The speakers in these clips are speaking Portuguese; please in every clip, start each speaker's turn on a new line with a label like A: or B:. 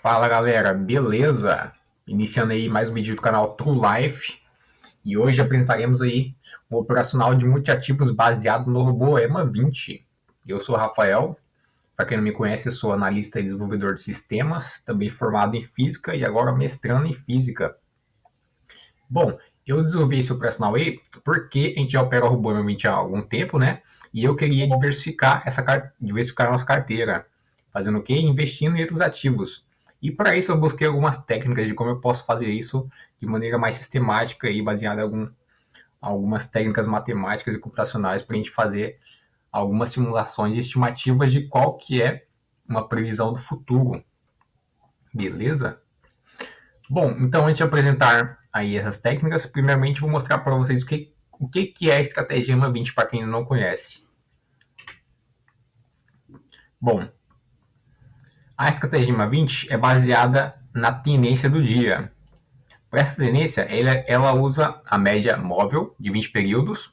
A: Fala galera, beleza? Iniciando aí mais um vídeo do canal True Life e hoje apresentaremos aí um operacional de multiativos baseado no robô EMA 20. Eu sou o Rafael, para quem não me conhece, eu sou analista e desenvolvedor de sistemas, também formado em física e agora mestrando em física. Bom, eu desenvolvi esse operacional aí porque a gente já opera o robô EMA 20 há algum tempo, né? E eu queria diversificar a nossa carteira, fazendo o quê? Investindo em outros ativos. E para isso eu busquei algumas técnicas de como eu posso fazer isso de maneira mais sistemática e baseada em algumas técnicas matemáticas e computacionais para a gente fazer algumas simulações estimativas de qual que é uma previsão do futuro. Beleza? Bom, então antes de apresentar aí essas técnicas, primeiramente vou mostrar para vocês o que é a estratégia EMA 20 para quem não conhece. Bom, a estratégia EMA 20 é baseada na tendência do dia. Para essa tendência, ela usa a média móvel de 20 períodos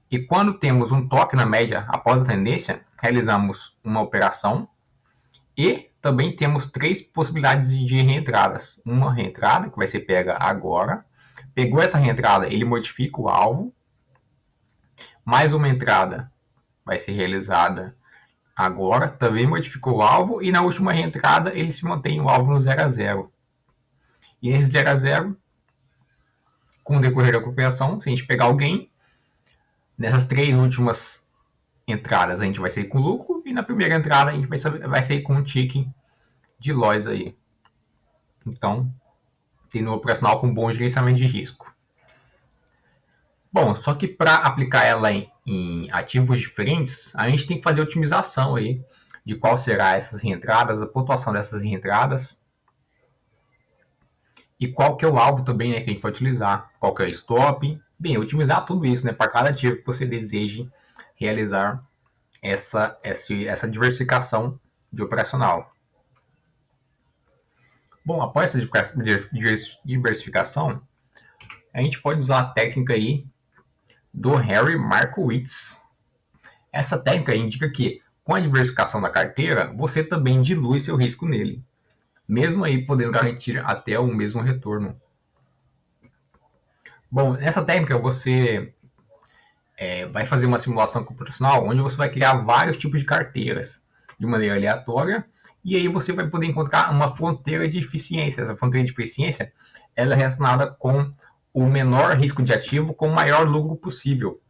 A: e quando temos um toque na média após a tendência, realizamos uma operação e também temos três possibilidades de reentradas. Uma reentrada, que vai ser pega agora. Pegou essa reentrada, ele modifica o alvo. Mais uma entrada vai ser realizada agora, também modificou o alvo. E na última reentrada, ele se mantém o alvo no 0 a 0. E nesse 0 a 0, com o decorrer da operação, se a gente pegar alguém, nessas três últimas entradas a gente vai sair com lucro. E na primeira entrada a gente vai sair com um tique de loss aí. Então, tendo um operacional com bom gerenciamento de risco. Bom, só que para aplicar ela em ativos diferentes, a gente tem que fazer a otimização aí de qual será essas reentradas, a pontuação dessas reentradas e qual que é o alvo também, né, que a gente vai utilizar, qual que é o stop. Bem, otimizar tudo isso, né, para cada ativo que você deseje realizar essa diversificação de operacional. Bom, após essa diversificação, a gente pode usar a técnica aí do Harry Markowitz. Essa técnica indica que, com a diversificação da carteira, você também dilui seu risco nele, mesmo aí podendo garantir até o mesmo retorno. Bom, nessa técnica você vai fazer uma simulação computacional onde você vai criar vários tipos de carteiras de maneira aleatória e aí você vai poder encontrar uma fronteira de eficiência. Essa fronteira de eficiência ela é relacionada com o menor risco de ativo com o maior lucro possível.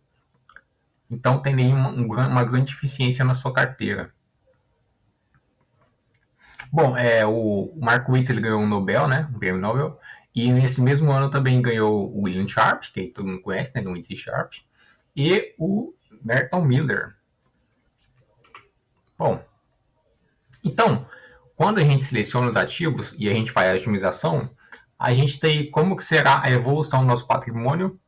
A: Então tem aí uma grande eficiência na sua carteira. Bom, o Markowitz ele ganhou um Nobel, né, um prêmio Nobel, e nesse mesmo ano também ganhou o William Sharp, que todo mundo conhece, né, do índice Sharp, e o Merton Miller. Bom, então, quando a gente seleciona os ativos e a gente faz a otimização, a gente tem como que será a evolução do nosso patrimônio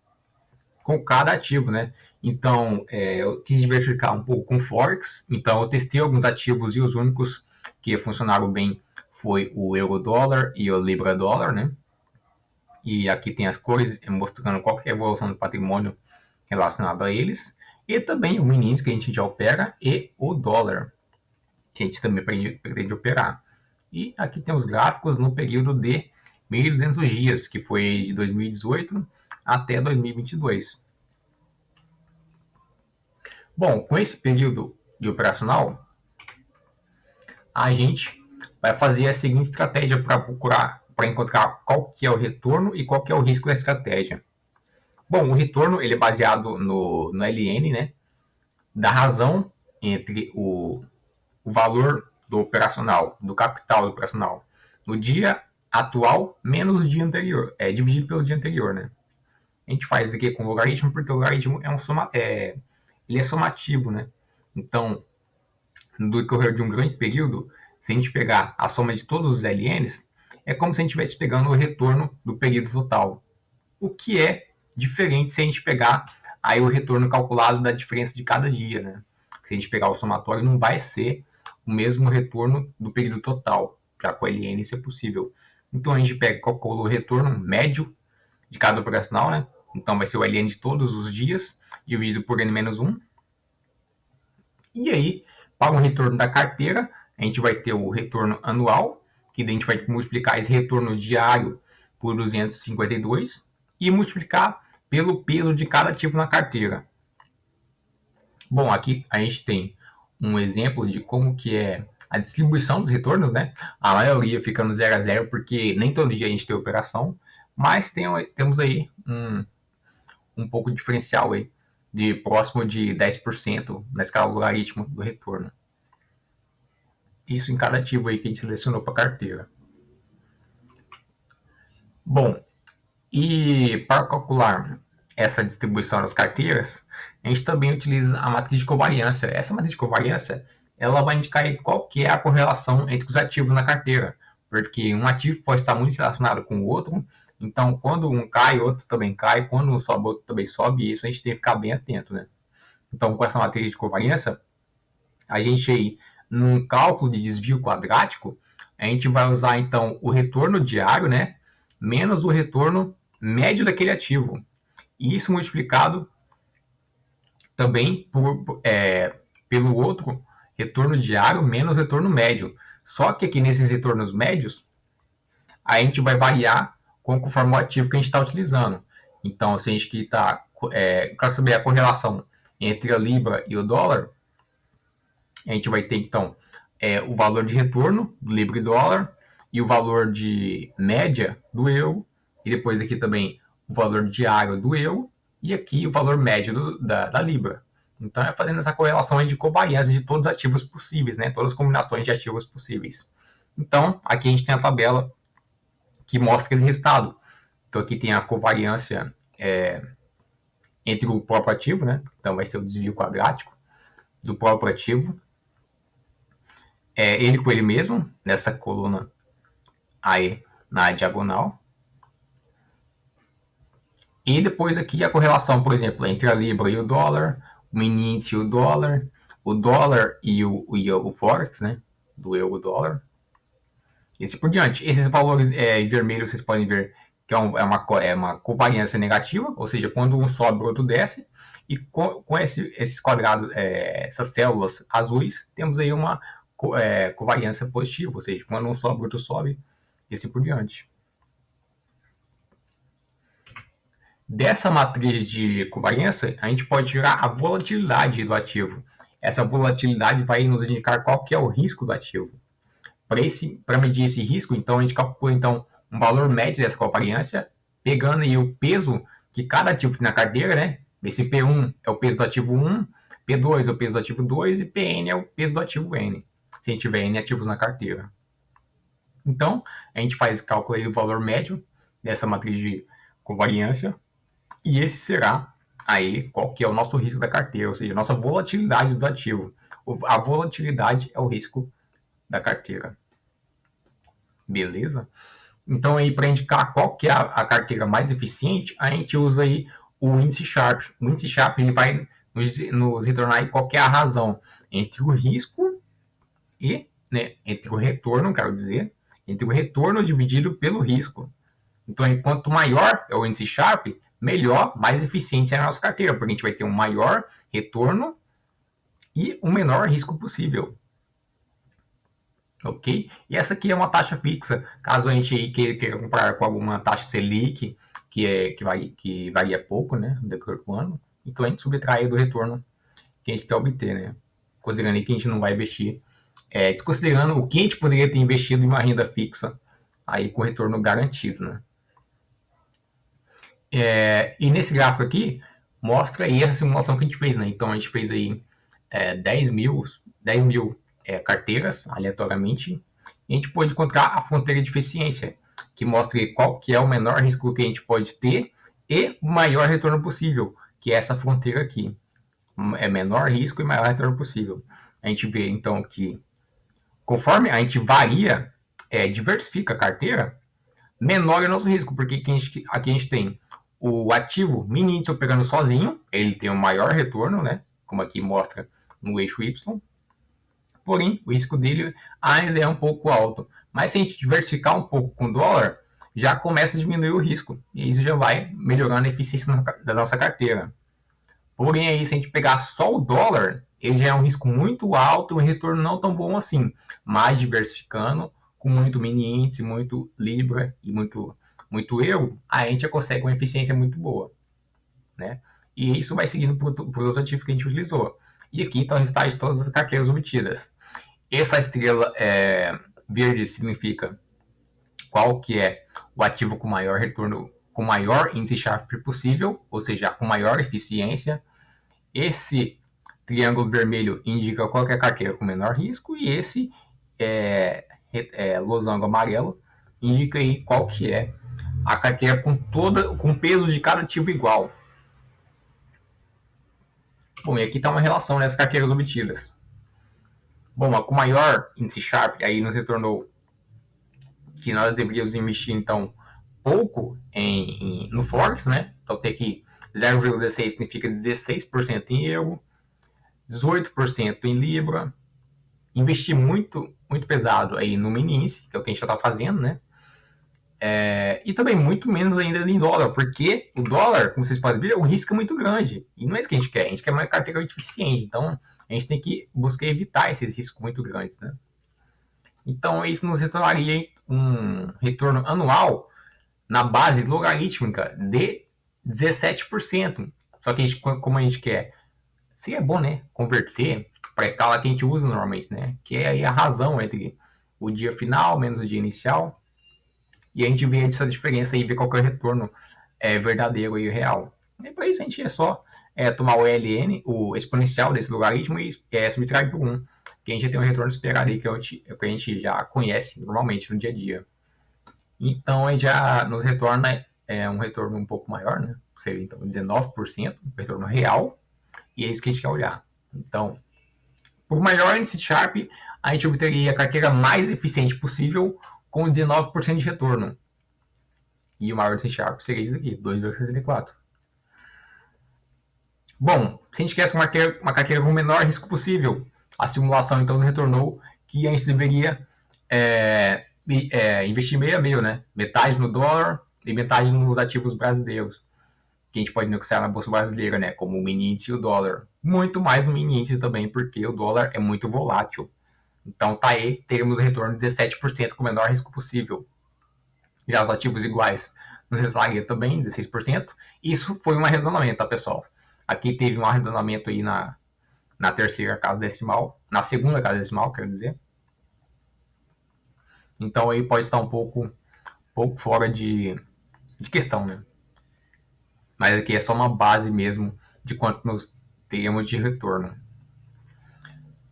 A: com cada ativo, né? Então, eu quis diversificar um pouco com Forex, então eu testei alguns ativos e os únicos que funcionaram bem foi o euro-dólar e o libra-dólar, né? E aqui tem as cores mostrando qual que é a evolução do patrimônio relacionado a eles. E também o mini índice que a gente já opera e o dólar, que a gente também pretende operar. E aqui tem os gráficos no período de 1.200 dias, que foi de 2018 até 2022. Bom, com esse período de operacional, a gente vai fazer a seguinte estratégia para encontrar qual que é o retorno e qual que é o risco da estratégia. Bom, o retorno ele é baseado no LN, né? Da razão entre o valor do operacional, do capital do operacional, no dia atual menos o dia anterior, dividido pelo dia anterior, né? A gente faz daqui com logaritmo porque o logaritmo ele é somativo, né? Então, no decorrer de um grande período, se a gente pegar a soma de todos os LNs, é como se a gente estivesse pegando o retorno do período total. O que é diferente se a gente pegar aí o retorno calculado da diferença de cada dia, né? Se a gente pegar o somatório, não vai ser o mesmo retorno do período total, já com o LN isso é possível. Então a gente calcula o retorno médio de cada operacional, né? Então vai ser o LN de todos os dias, dividido por N-1. E aí, para o retorno da carteira, a gente vai ter o retorno anual, que daí a gente vai multiplicar esse retorno diário por 252 e multiplicar pelo peso de cada ativo na carteira. Bom, aqui a gente tem um exemplo de como que é a distribuição dos retornos, né? A maioria fica no 0 a 0 porque nem todo dia a gente tem operação, mas temos aí um pouco diferencial aí, de próximo de 10% na escala logaritmo do retorno. Isso em cada ativo aí que a gente selecionou para a carteira. Bom, e para calcular essa distribuição das carteiras, a gente também utiliza a matriz de covariância. Essa matriz de covariância, ela vai indicar qual que é a correlação entre os ativos na carteira, porque um ativo pode estar muito relacionado com o outro, então quando um cai, o outro também cai, quando um sobe, o outro também sobe, e isso a gente tem que ficar bem atento, né? Então, com essa matriz de covariância, a gente aí, num cálculo de desvio quadrático, a gente vai usar então o retorno diário, né, menos o retorno médio daquele ativo. E isso multiplicado também pelo outro retorno diário menos o retorno médio. Só que aqui nesses retornos médios, a gente vai variar conforme o ativo que a gente está utilizando. Então, se a gente está... quero saber a correlação entre a Libra e o dólar, a gente vai ter, então, o valor de retorno do Libra e dólar, e o valor de média do euro, e depois aqui também o valor diário do euro, e aqui o valor médio da Libra. Então, é fazendo essa correlação de covariância de todos os ativos possíveis, né? Todas as combinações de ativos possíveis. Então, aqui a gente tem a tabela que mostra esse resultado. Então, aqui tem a covariância entre o próprio ativo, né? Então, vai ser o desvio quadrático do próprio ativo. Ele com ele mesmo, nessa coluna aí na diagonal. E depois aqui a correlação, por exemplo, entre a Libra e o dólar, o mini índice e o dólar e o Forex, né? Do euro-dólar. E assim por diante. Esses valores em vermelho vocês podem ver que é uma covariância negativa, ou seja, quando um sobe, o outro desce. E com esses quadrados, essas células azuis, temos aí uma covariância positiva, ou seja, quando um sobe, o outro sobe, e assim por diante. Dessa matriz de covariância, a gente pode tirar a volatilidade do ativo. Essa volatilidade vai nos indicar qual que é o risco do ativo. Para medir esse risco, então a gente calcula então um valor médio dessa covariância, pegando aí o peso que cada ativo tem na carteira, né? Esse P1 é o peso do ativo 1, P2 é o peso do ativo 2 e PN é o peso do ativo N, se a gente tiver N ativos na carteira. Então, a gente faz cálculo aí do valor médio dessa matriz de covariância e esse será aí qual que é o nosso risco da carteira, ou seja, a nossa volatilidade do ativo. A volatilidade é o risco da carteira. Beleza? Então, aí, para indicar qual que é a carteira mais eficiente, a gente usa aí o índice Sharpe. O índice Sharpe ele vai nos retornar aí qual que é a razão entre o risco e, né, entre o retorno, quero dizer, entre o retorno dividido pelo risco. Então, quanto maior é o índice Sharpe, melhor, mais eficiente é a nossa carteira, porque a gente vai ter um maior retorno e um menor risco possível. Ok? E essa aqui é uma taxa fixa, caso a gente aí queira comparar com alguma taxa Selic, que varia pouco, né, no decorrer do ano, então a gente subtrai do retorno que a gente quer obter, né? Considerando aí que a gente não vai investir, desconsiderando o que a gente poderia ter investido em uma renda fixa, aí com retorno garantido, né? E nesse gráfico aqui, mostra aí essa simulação que a gente fez, né? Então a gente fez aí 10 mil carteiras aleatoriamente, e a gente pode encontrar a fronteira de eficiência, que mostra qual que é o menor risco que a gente pode ter e o maior retorno possível, que é essa fronteira aqui. É menor risco e maior retorno possível. A gente vê então que conforme a gente varia, diversifica a carteira, menor é o nosso risco, porque aqui a gente tem o ativo mini índice operando sozinho, ele tem um maior retorno, né? Como aqui mostra no eixo Y, porém o risco dele ainda é um pouco alto. Mas se a gente diversificar um pouco com o dólar, já começa a diminuir o risco, e isso já vai melhorando a eficiência da nossa carteira. Porém, aí, se a gente pegar só o dólar, ele já é um risco muito alto e um retorno não tão bom assim. Mas diversificando, com muito mini índice, muito Libra e muito euro, a gente já consegue uma eficiência muito boa, né? E isso vai seguindo para os outros ativos que a gente utilizou. E aqui estão os resultados de todas as carteiras obtidas. Essa estrela verde significa qual que é o ativo com maior retorno, com maior índice Sharpe possível, ou seja, com maior eficiência. Esse triângulo vermelho indica qual que é a carteira com menor risco e esse losango amarelo indica aí qual que é a carteira com peso de cada ativo igual. Bom, e aqui está uma relação das carteiras obtidas. Bom, com maior índice Sharpe, aí nos retornou que nós deveríamos investir, então, pouco no Forex, né? Então, tem aqui 0,16 significa 16% em euro, 18% em Libra, investir muito pesado aí no mini índice, que é o que a gente já está fazendo, né? E também muito menos ainda em dólar, porque o dólar, como vocês podem ver, o risco é muito grande. E não é isso que a gente quer uma carteira eficiente. Então, a gente tem que buscar evitar esses riscos muito grandes, né? Então, isso nos retornaria um retorno anual na base logarítmica de 17%. Só que como a gente quer, seria bom, né, converter para a escala que a gente usa normalmente, né? Que é aí a razão entre o dia final menos o dia inicial. E a gente vê essa diferença e vê qual que é o retorno verdadeiro e real. E para isso a gente é só tomar o LN, o exponencial desse logaritmo, e subtrair por 1, que a gente tem um retorno esperado aí, que é o que a gente já conhece normalmente no dia a dia. Então, aí já nos retorna um retorno um pouco maior, né? Seria, então, 19%, retorno real, e é isso que a gente quer olhar. Então, por maior índice Sharp, a gente obteria a carteira mais eficiente possível com 19% de retorno. E o maior índice Sharp seria isso aqui, 2,64. Bom, se a gente quer uma carteira com o menor risco possível, a simulação então nos retornou que a gente deveria investir meio a meio, né? Metade no dólar e metade nos ativos brasileiros, que a gente pode negociar na Bolsa Brasileira, né? Como o mini índice e o dólar. Muito mais no mini índice também, porque o dólar é muito volátil. Então tá aí, teremos um retorno de 17% com o menor risco possível. Já os ativos iguais nos retornaria também 16%. Isso foi um arredondamento, tá, pessoal? Aqui teve um arredondamento aí na terceira casa decimal, na segunda casa decimal, quero dizer. Então aí pode estar um pouco fora de questão, né? Mas aqui é só uma base mesmo de quanto nós teríamos de retorno.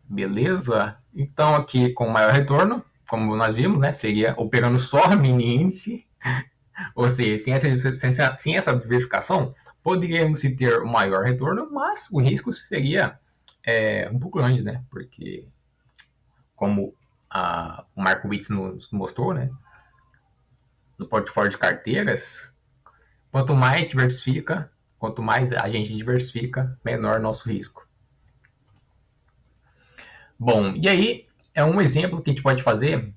A: Beleza? Então aqui com maior retorno, como nós vimos, né? Seria operando só mini índice, ou seja, sem essa diversificação, poderíamos ter um maior retorno, mas o risco seria um pouco grande, né? Porque, como o Marco Witz nos mostrou, né? No portfólio de carteiras, quanto mais diversifica, quanto mais a gente diversifica, menor nosso risco. Bom, e aí é um exemplo que a gente pode fazer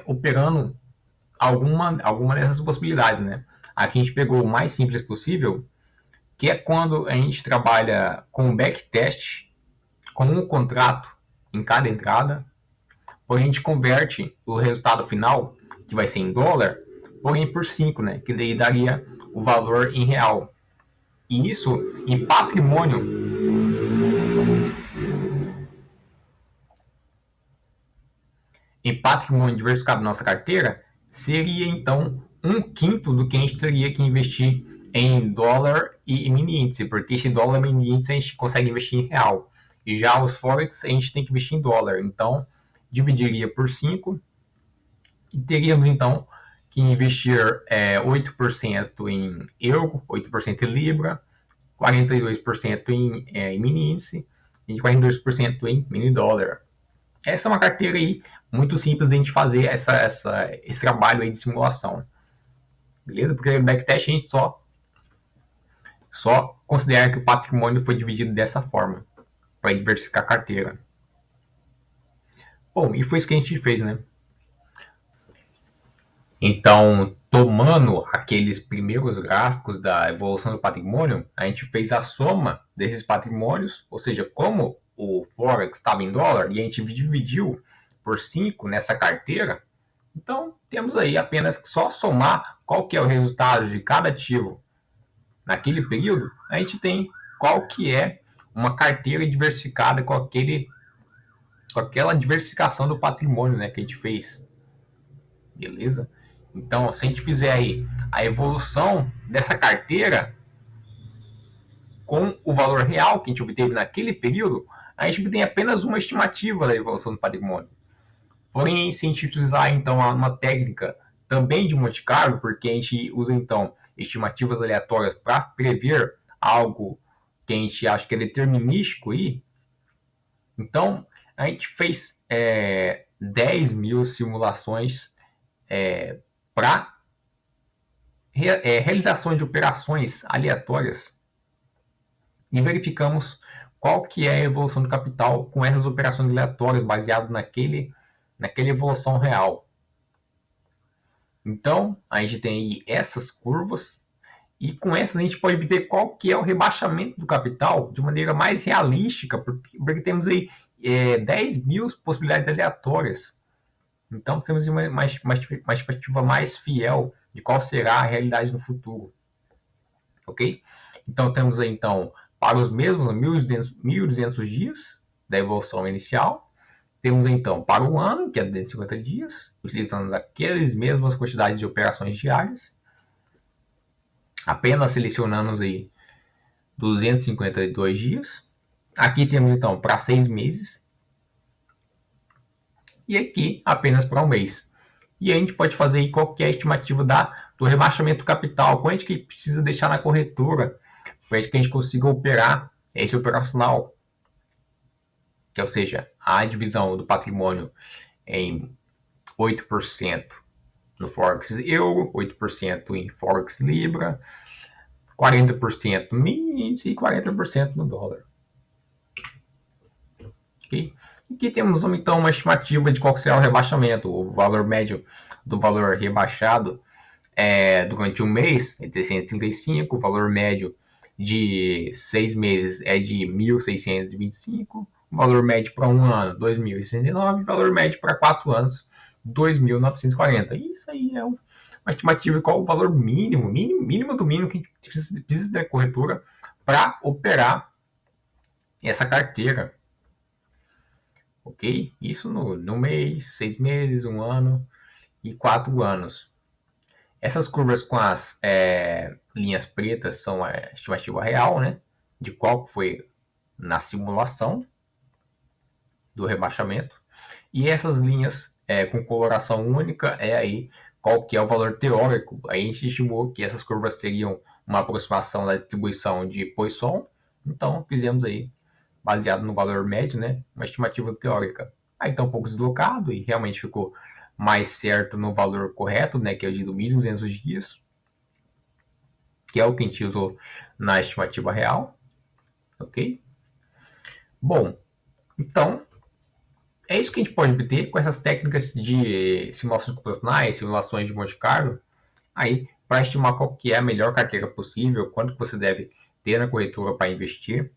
A: operando alguma dessas possibilidades, né? Aqui a gente pegou o mais simples possível, que é quando a gente trabalha com o backtest, com um contrato em cada entrada, porém a gente converte o resultado final, que vai ser em dólar, porém por 5, né? Que daí daria o valor em real. E isso em patrimônio diversificado da nossa carteira, seria então 1/5 do que a gente teria que investir em dólar e mini índice, porque esse dólar e mini índice a gente consegue investir em real. E já os Forex a gente tem que investir em dólar. Então, dividiria por 5 e teríamos então que investir 8% em euro, 8% em libra, 42% em mini índice e 42% em mini dólar. Essa é uma carteira aí muito simples de a gente fazer esse trabalho aí de simulação. Beleza? Porque no backtest a gente só considera que o patrimônio foi dividido dessa forma, para diversificar a carteira. Bom, e foi isso que a gente fez, né? Então, tomando aqueles primeiros gráficos da evolução do patrimônio, a gente fez a soma desses patrimônios, ou seja, como o Forex estava em dólar, e a gente dividiu por 5 nessa carteira, então temos aí apenas que só somar qual que é o resultado de cada ativo naquele período, a gente tem qual que é uma carteira diversificada com aquela diversificação do patrimônio, né, que a gente fez. Beleza? Então, se a gente fizer aí a evolução dessa carteira com o valor real que a gente obteve naquele período, a gente tem apenas uma estimativa da evolução do patrimônio. Porém, se a gente utilizar então uma técnica também de Monte Carlo, porque a gente usa então estimativas aleatórias para prever algo que a gente acha que é determinístico aí, então a gente fez 10 mil simulações para realização de operações aleatórias e verificamos qual que é a evolução do capital com essas operações aleatórias baseado naquela evolução real. Então, a gente tem aí essas curvas e com essas a gente pode obter qual que é o rebaixamento do capital de maneira mais realística, porque temos aí 10 mil possibilidades aleatórias. Então, temos uma estimativa mais fiel de qual será a realidade no futuro. Ok? Então, temos aí, então, para os mesmos 1.200 dias da evolução inicial. Temos, então, para o ano, que é 250 dias, utilizando aquelas mesmas quantidades de operações diárias. Apenas selecionamos aí 252 dias. Aqui temos, então, para 6 meses. E aqui, apenas para um mês. E a gente pode fazer aí qualquer estimativa do rebaixamento do capital, quanto que precisa deixar na corretora, para que a gente consiga operar esse operacional, que ou seja, a divisão do patrimônio em 8% no Forex Euro, 8% em Forex Libra, 40% no índice e 40% no dólar. Okay? Aqui temos então uma estimativa de qual será o rebaixamento, o valor médio do valor rebaixado durante um mês é 335, o valor médio de 6 meses é de 1.625, o valor médio para um ano 2.069, o valor médio para 4 anos 2.940. Isso aí é uma estimativa de qual o valor mínimo do mínimo que a gente precisa da corretora para operar essa carteira. Ok? Isso no mês, 6 meses, 1 ano e 4 anos. Essas curvas com as linhas pretas são a estimativa real, né? De qual foi na simulação do rebaixamento. E essas linhas com coloração única é aí qual que é o valor teórico. Aí a gente estimou que essas curvas seriam uma aproximação da distribuição de Poisson. Então fizemos aí, baseado no valor médio, né? Uma estimativa teórica. Aí está um pouco deslocado e realmente ficou mais certo no valor correto, né? Que é o de 1.200 dias. Que é o que a gente usou na estimativa real. Ok? Bom, então é isso que a gente pode obter com essas técnicas de simulações computacionais, simulações de Monte Carlo, aí para estimar qual que é a melhor carteira possível, quanto que você deve ter na corretora para investir,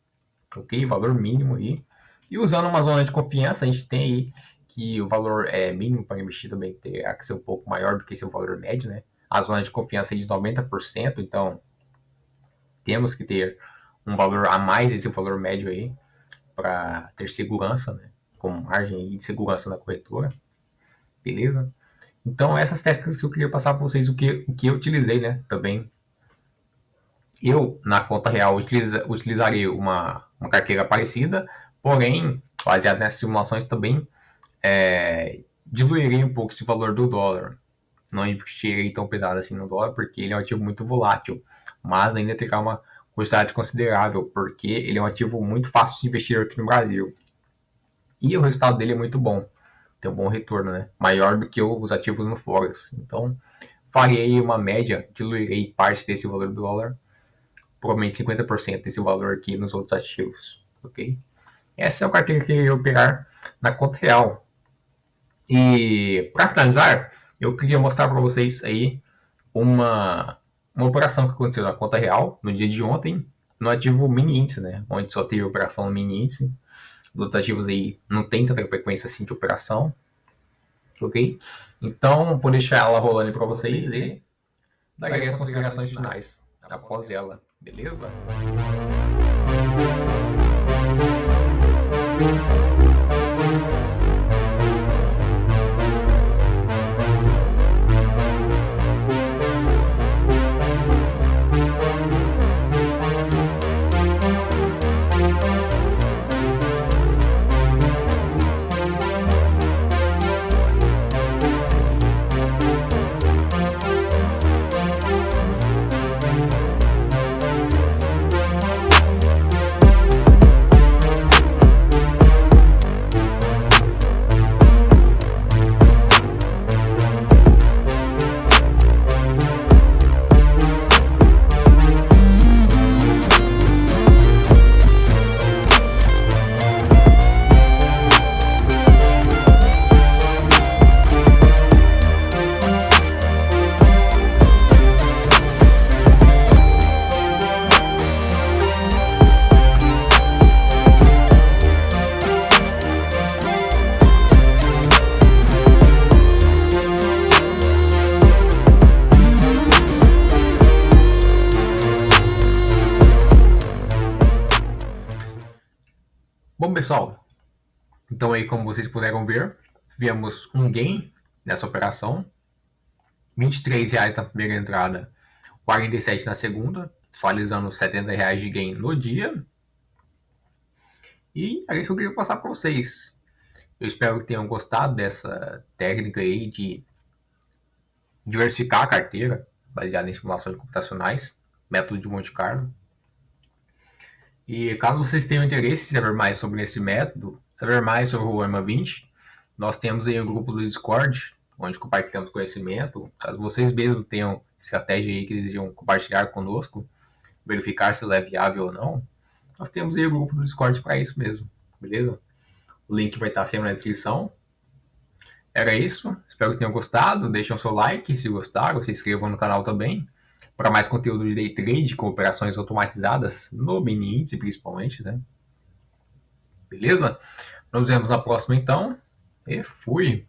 A: ok? Valor mínimo aí. E usando uma zona de confiança, a gente tem aí que o valor mínimo para investir também terá que ser um pouco maior do que seu valor médio, né? A zona de confiança é de 90%, então temos que ter um valor a mais desse valor médio aí para ter segurança, né? Com margem de segurança na corretora, beleza? Então essas técnicas que eu queria passar para vocês, o que eu utilizei, né? Também eu na conta real utilizaria uma carteira parecida, porém baseado nessas simulações também diluiria um pouco esse valor do dólar. Não investirei tão pesado assim no dólar, porque ele é um ativo muito volátil, mas ainda terá uma quantidade considerável, porque ele é um ativo muito fácil de investir aqui no Brasil. E o resultado dele é muito bom, tem um bom retorno, né? Maior do que os ativos no Forex. Então, farei uma média, diluirei parte desse valor do dólar, provavelmente 50% desse valor aqui nos outros ativos, ok? Essa é a carteira que eu ia operar na conta real. E, para finalizar, eu queria mostrar para vocês aí uma operação que aconteceu na conta real no dia de ontem, no ativo mini índice, né? Onde só teve operação no mini índice. Os outros ativos aí não tem tanta frequência assim de operação. ok? Então, vou deixar ela rolando para vocês e darei as considerações finais após ela, beleza? Bom, pessoal, então aí como vocês puderam ver, tivemos um gain nessa operação, R$ 23 na primeira entrada, 47 na segunda, totalizando R$ 70 de gain no dia. E é isso que eu queria passar para vocês. Eu espero que tenham gostado dessa técnica aí de diversificar a carteira, baseada em simulações computacionais, método de Monte Carlo. E caso vocês tenham interesse em saber mais sobre esse método, saber mais sobre o EMA 20, nós temos aí um grupo do Discord, onde compartilhamos conhecimento. Caso vocês mesmos tenham estratégia aí que desejam compartilhar conosco, verificar se ela é viável ou não, nós temos aí o grupo do Discord para isso mesmo, beleza? O link vai estar sempre na descrição. Era isso, espero que tenham gostado, deixem o seu like se gostaram, se inscrevam no canal também, para mais conteúdo de day trade com operações automatizadas no mini índice principalmente, né? Beleza? Nos vemos na próxima então, e fui!